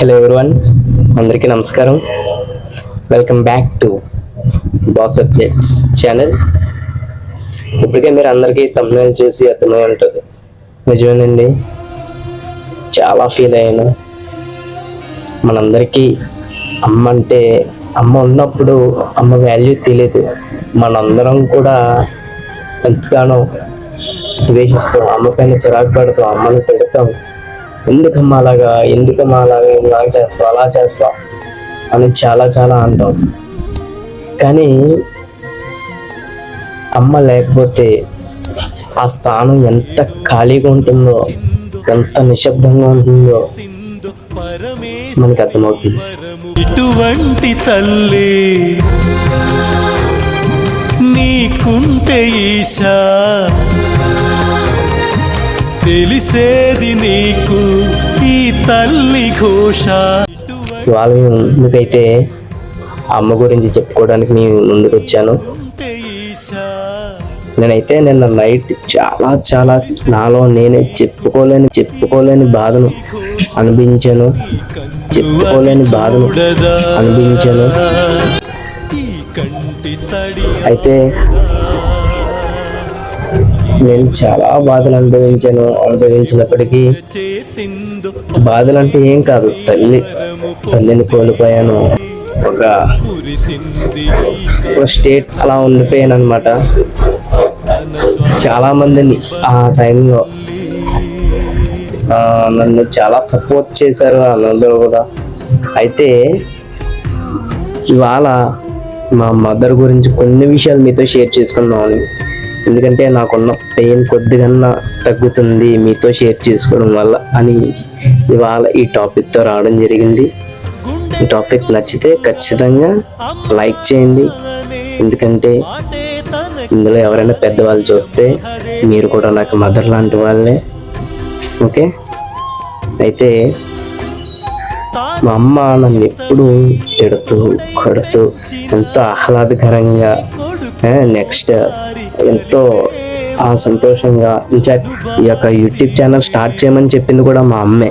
Hello everyone, అందరికీ నమస్కారం. Welcome back to boss subjects channel. ఇప్పటికే మీరు అందరికీ thumbnail చూసి అర్థమై ఉంటుంది. నిజమేనండి, చాలా ఫీల్ అయ్యాను. మనందరికీ అమ్మ ఉన్నప్పుడు అమ్మ వాల్యూ తెలియదు. మనందరం కూడా ఎంతగానో ద్వేషిస్తాం, అమ్మ పైన చిరాకు పడతాం, అమ్మని తిడతాం. ఎందుకమ్మా అలాగా ఇలా చేస్తావు, అలా చేస్తావు అని చాలా చాలా అంటాం. కానీ అమ్మ లేకపోతే ఆ స్థానం ఎంత ఖాళీగా ఉంటుందో, ఎంత నిశ్శబ్దంగా ఉంటుందో మనకి అర్థమవుతుంది. ఇటువంటి తల్లి నీకుంటే ఈశా, తెలిసేది నీకు ఈ తల్లి ఘోష. ఇవాళ మీకైతే అమ్మ గురించి చెప్పుకోవడానికి నేను ముందుకు వచ్చాను. నేనైతే నిన్న నైట్ చాలా చాలా నాలో నేనే చెప్పుకోలేని బాధను అనిపించాను. అయితే నేను చాలా బాధలు అనుభవించినప్పటికీ బాధలు అంటే ఏం కాదు, తల్లిని కోల్పోయాను. ఒక స్టేట్ అలా ఉండిపోయాను అనమాట. చాలా మందిని ఆ టైంలో నన్ను చాలా సపోర్ట్ చేశారు అందరూ కూడా. అయితే ఇవాళ మా మదర్ గురించి కొన్ని విషయాలు మీతో షేర్ చేసుకున్నాను. ఎందుకంటే నాకున్న పెయిన్ కొద్దిగా తగ్గుతుంది మీతో షేర్ చేసుకోవడం వల్ల అని ఇవాళ ఈ టాపిక్తో రావడం జరిగింది. ఈ టాపిక్ నచ్చితే ఖచ్చితంగా లైక్ చేయండి. ఎందుకంటే ఇందులో ఎవరైనా పెద్దవాళ్ళు చూస్తే మీరు కూడా నాకు మదర్ లాంటి వాళ్ళే. ఓకే, అయితే మా అమ్మ నన్ను ఎప్పుడు తిడుతూ కొడుతూ ఎంతో ఆహ్లాదకరంగా, నెక్స్ట్ ఎంతో సంతోషంగా, ఇన్ఫాక్ట్ ఈ యొక్క యూట్యూబ్ ఛానల్ స్టార్ట్ చేయమని చెప్పింది కూడా మా అమ్మే.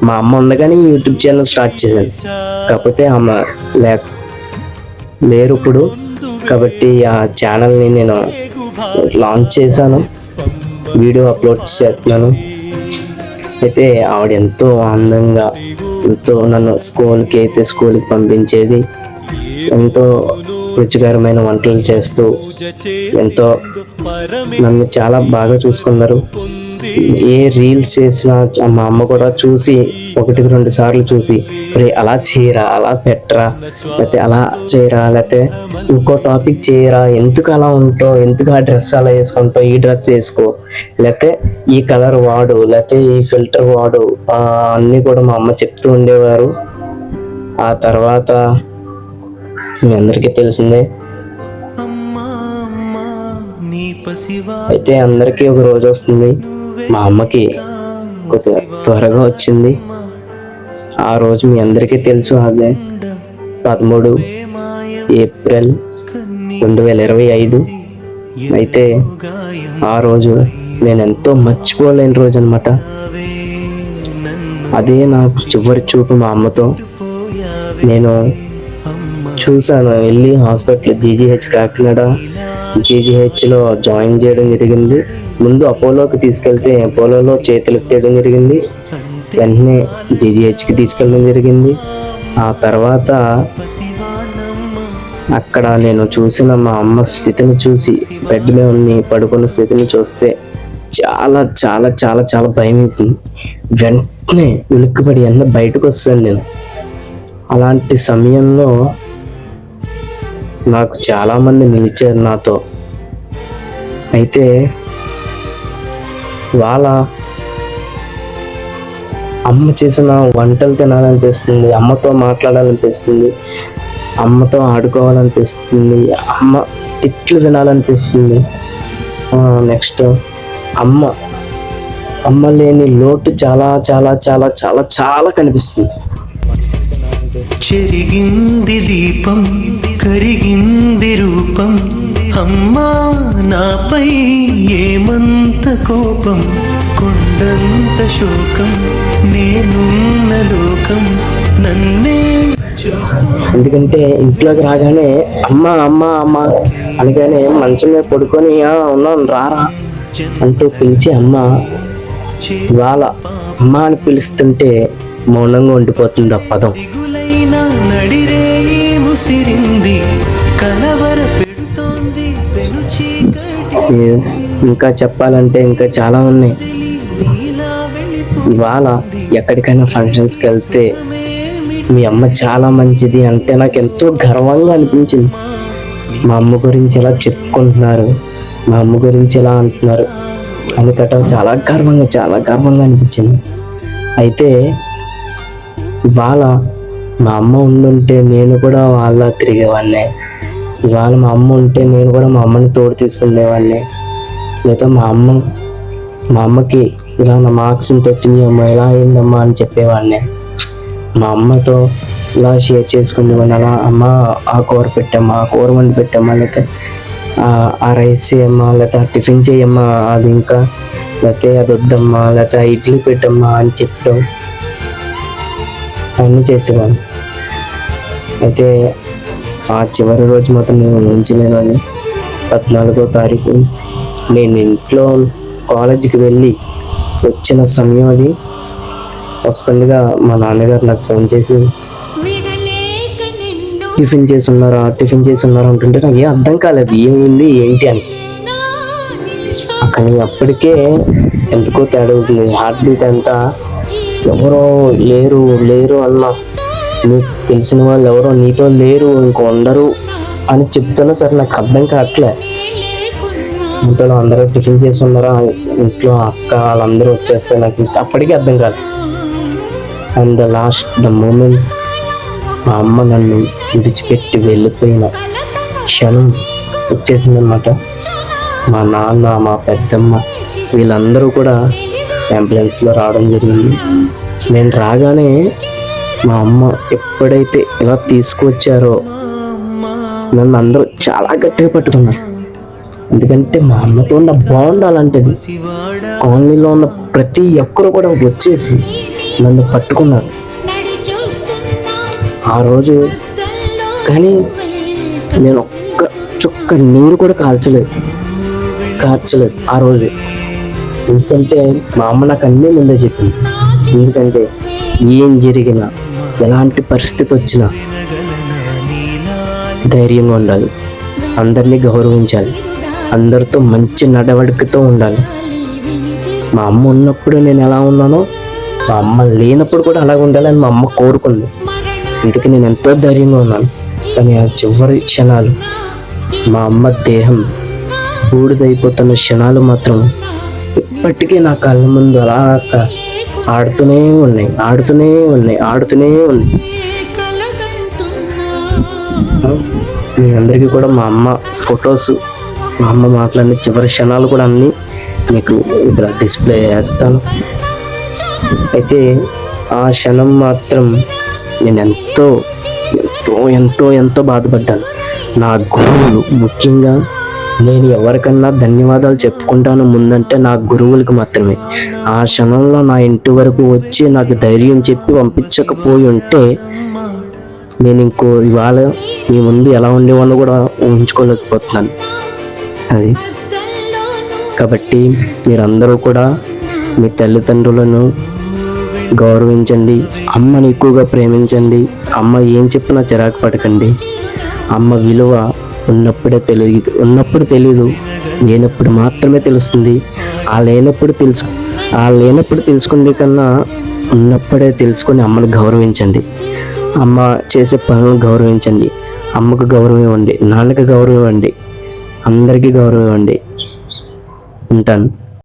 మా అమ్మ ఉండగానే యూట్యూబ్ ఛానల్ స్టార్ట్ చేశాను. కాకపోతే అమ్మ లేరు ఇప్పుడు, కాబట్టి ఆ ఛానల్ని నేను లాంచ్ చేశాను, వీడియో అప్లోడ్ చేస్తున్నాను. అయితే ఆవిడ ఎంతో ఆనందంగా, ఎంతో నన్ను స్కూల్కి పంపించేది, ఎంతో రుచికరమైన వంటలు చేస్తూ ఎంతో నన్ను చాలా బాగా చూసుకున్నారు. ఏ రీల్స్ చేసినా మా అమ్మ కూడా చూసి 1-2 సార్లు చూసి, రే అలా చేయరా, అలా పెట్టరా, లేకపోతే అలా చేయరా, లేకపోతే ఇంకో టాపిక్ చేయరా, ఎందుకు అలా ఉంటావు, ఎందుకు ఆ డ్రెస్ అలా వేసుకుంటావు, ఈ డ్రెస్ వేసుకో, లేకపోతే ఈ కలర్ వాడు, లేకపోతే ఈ ఫిల్టర్ వాడు, అన్నీ కూడా మా అమ్మ చెప్తూ ఉండేవారు. ఆ తర్వాత మీ అందరికీ తెలిసిందే. అయితే అందరికీ ఒక రోజు వస్తుంది, మా అమ్మకి కొద్దిగా త్వరగా వచ్చింది. ఆ రోజు మీ అందరికీ తెలుసు, అదే 13 ఏప్రిల్ 2025. అయితే ఆ రోజు నేను ఎంతో మర్చిపోలేని రోజు అనమాట. అదే నాకు చివరి చూపు మా అమ్మతో. నేను చూశాను, వెళ్ళి హాస్పిటల్ జీజీహెచ్ కాకినాడ జీజీహెచ్లో జాయిన్ చేయడం జరిగింది. ముందు అపోలోకి తీసుకెళ్తే అపోలోలో చేతులు ఎత్తేయడం జరిగింది. వెంటనే జీజీహెచ్కి తీసుకెళ్ళడం జరిగింది. ఆ తర్వాత అక్కడ నేను చూసిన మా అమ్మ స్థితిని చూసి, బెడ్ మీద పడుకున్న స్థితిని చూస్తే చాలా చాలా చాలా చాలా భయం వేసింది. వెంటనే ఉలిక్కిపడి బయటకు వస్తాను నేను. అలాంటి సమయంలో నాకు చాలామంది నిలిచారు నాతో. అయితే వాళ్ళ అమ్మ చేసిన వంటలు తినాలనిపిస్తుంది, అమ్మతో మాట్లాడాలనిపిస్తుంది, అమ్మతో ఆడుకోవాలనిపిస్తుంది, అమ్మ తిట్లు వినాలనిపిస్తుంది. నెక్స్ట్ అమ్మ లేని లోటు చాలా చాలా చాలా చాలా చాలా కనిపిస్తుంది. చెరిగింది దీపం, కరిగింది రూపం, అమ్మా నాపై ఏమంత కోపం, కొండంత శోకం, నేనున్న లోకం నన్నే చూస్తూ ఎందుకంటే ఇంట్లోకి రాగానే అమ్మ అమ్మ అమ్మ అనగానే మంచం మీద పడుకొని ఉన్నాను రారా అంటూ పిలిచి అమ్మ ఇవాళ అమ్మ అని పిలుస్తుంటే మౌనంగా ఉండిపోతుంది ఆ పదం. దిగులైన నడిరేయి ముసిరింది కలవర పెడుతోంది పెను చీకటి ఇంకా చెప్పాలంటే ఇంకా చాలా ఉన్నాయి. ఇలా ఇవాళ ఎక్కడికైనా ఫంక్షన్స్కి వెళ్తే మీ అమ్మ చాలా మంచిది అంటే నాకు ఎంతో గర్వంగా అనిపించింది. మా అమ్మ గురించి ఎలా చెప్పుకుంటున్నారు, మా అమ్మ గురించి ఎలా అంటున్నారు అని చాలా గర్వంగా అనిపించింది. అయితే ఇవాళ మా అమ్మ ఉండుంటే నేను కూడా వాళ్ళ తిరిగేవాడిని. ఇవాళ మా అమ్మ ఉంటే నేను కూడా మా అమ్మని తోడు తీసుకునేవాడిని. లేదా మా అమ్మకి ఇలా నా మార్క్స్ ఇంత వచ్చింది అమ్మ ఇలా అయిందమ్మా అని చెప్పేవాడిని. మా అమ్మతో ఇలా షేర్ చేసుకునేవాడిని. అలా అమ్మ ఆ కూర పెట్టమ్మా, ఆ కూర వండి పెట్టమ్మా, లేకపోతే ఆ రైస్ చేయమ్మా, లేకపోతే టిఫిన్ చేయమ్మా, అది ఇంకా లేకపోతే అది వద్దమ్మా, లేకపోతే ఇడ్లీ పెట్టమ్మా అని చెప్పడం అన్నీ చేసేవాడిని. అయితే ఆ చివరి రోజు మాత్రం నేను ఉంచలేనని 14వ తారీఖు నేను ఇంట్లో కాలేజీకి వెళ్ళి వచ్చిన సమయం అది. వస్తుండగా మా నాన్నగారు నాకు ఫోన్ చేసి టిఫిన్ చేసి ఉన్నారా అంటుంటే నాకు ఏం అర్థం కాలేదు ఏమైంది ఏంటి అని. కానీ అప్పటికే ఎందుకో తేడా అవుతుంది. హార్ట్ బీట్ అంతా ఎవరో లేరు అన్న, నీకు తెలిసిన వాళ్ళు ఎవరో నీతో లేరు ఇంకో ఉండరు అని చెప్తున్నా సరే నాకు అర్థం కావట్లే. ఇంట్లో అందరూ టిఫిన్ చేసి ఉన్నారా, ఇంట్లో అక్క వాళ్ళందరూ వచ్చేస్తే నాకు అప్పటికీ అర్థం కాదు. అండ్ ద మూమెంట్ మా అమ్మ నన్ను విడిచిపెట్టి వెళ్ళిపోయిన క్షణం వచ్చేసిందన్నమాట. మా నాన్న, మా పెద్దమ్మ వీళ్ళందరూ కూడా అంబులెన్స్లో రావడం జరిగింది. నేను రాగానే మా అమ్మ ఎప్పుడైతే ఇలా తీసుకువచ్చారో నన్ను అందరూ చాలా గట్టిగా పట్టుకున్నారు. ఎందుకంటే మా అమ్మతో ఉన్న బాండ్ అలాంటిది. కాలనీలో ఉన్న ప్రతి ఒక్కరు కూడా వచ్చేసి నన్ను పట్టుకున్నారు ఆ రోజు. కానీ నేను ఒక్క చుక్క నీరు కూడా కార్చలేదు ఆ రోజు. ఎందుకంటే మా అమ్మ నాకు అన్నీ ముందే చెప్పింది. ఎందుకంటే ఏం జరిగినా, ఎలాంటి పరిస్థితి వచ్చినా ధైర్యంగా ఉండాలి, అందరినీ గౌరవించాలి, అందరితో మంచి నడవడికతో ఉండాలి. మా అమ్మ ఉన్నప్పుడు నేను ఎలా ఉన్నానో మా అమ్మ లేనప్పుడు కూడా అలాగ ఉండాలని మా అమ్మ కోరుకుంది. అందుకే నేను ఎంతో ధైర్యంగా ఉన్నాను. కానీ ఆ చివరి క్షణాలు మా అమ్మ దేహం బూడిదైపోతున్న క్షణాలు మాత్రం ఇప్పటికీ నా కళ్ళ ముందు అలా ఆడుతూనే ఉన్నాయి. మీ అందరికీ కూడా మా అమ్మ ఫొటోస్, మా అమ్మ మాట్లాడిన చివరి క్షణాలు కూడా అన్నీ మీకు ఇక్కడ డిస్ప్లే చేస్తాను. అయితే ఆ క్షణం మాత్రం నేను ఎంతో ఎంతో ఎంతో ఎంతో బాధపడ్డాను. నా గురువులు, ముఖ్యంగా నేను ఎవరికన్నా ధన్యవాదాలు చెప్పుకుంటాను ముందంటే నా గురువులకు మాత్రమే. ఆ క్షణంలో నా ఇంటి వరకు వచ్చి నాకు ధైర్యం చెప్పి పంపించకపోయి ఉంటే నేను ఇవాళ మీ ముందు ఎలా ఉండేవాళ్ళు కూడా ఊహించుకోలేకపోతున్నాను. అది కాబట్టి మీరందరూ కూడా మీ తల్లిదండ్రులను గౌరవించండి, అమ్మని ఎక్కువగా ప్రేమించండి. అమ్మ ఏం చెప్పినా చిరాకు పడకండి. అమ్మ విలువ ఉన్నప్పుడు తెలీదు, లేనప్పుడు మాత్రమే తెలుస్తుంది. ఆ లేనప్పుడు తెలుసుకునే కన్నా ఉన్నప్పుడే తెలుసుకొని అమ్మను గౌరవించండి. అమ్మ చేసే పనులను గౌరవించండి. అమ్మకు గౌరవం ఇవ్వండి, నాన్నకి గౌరవం ఇవ్వండి, అందరికీ గౌరవం ఇవ్వండి. ఉంటాను.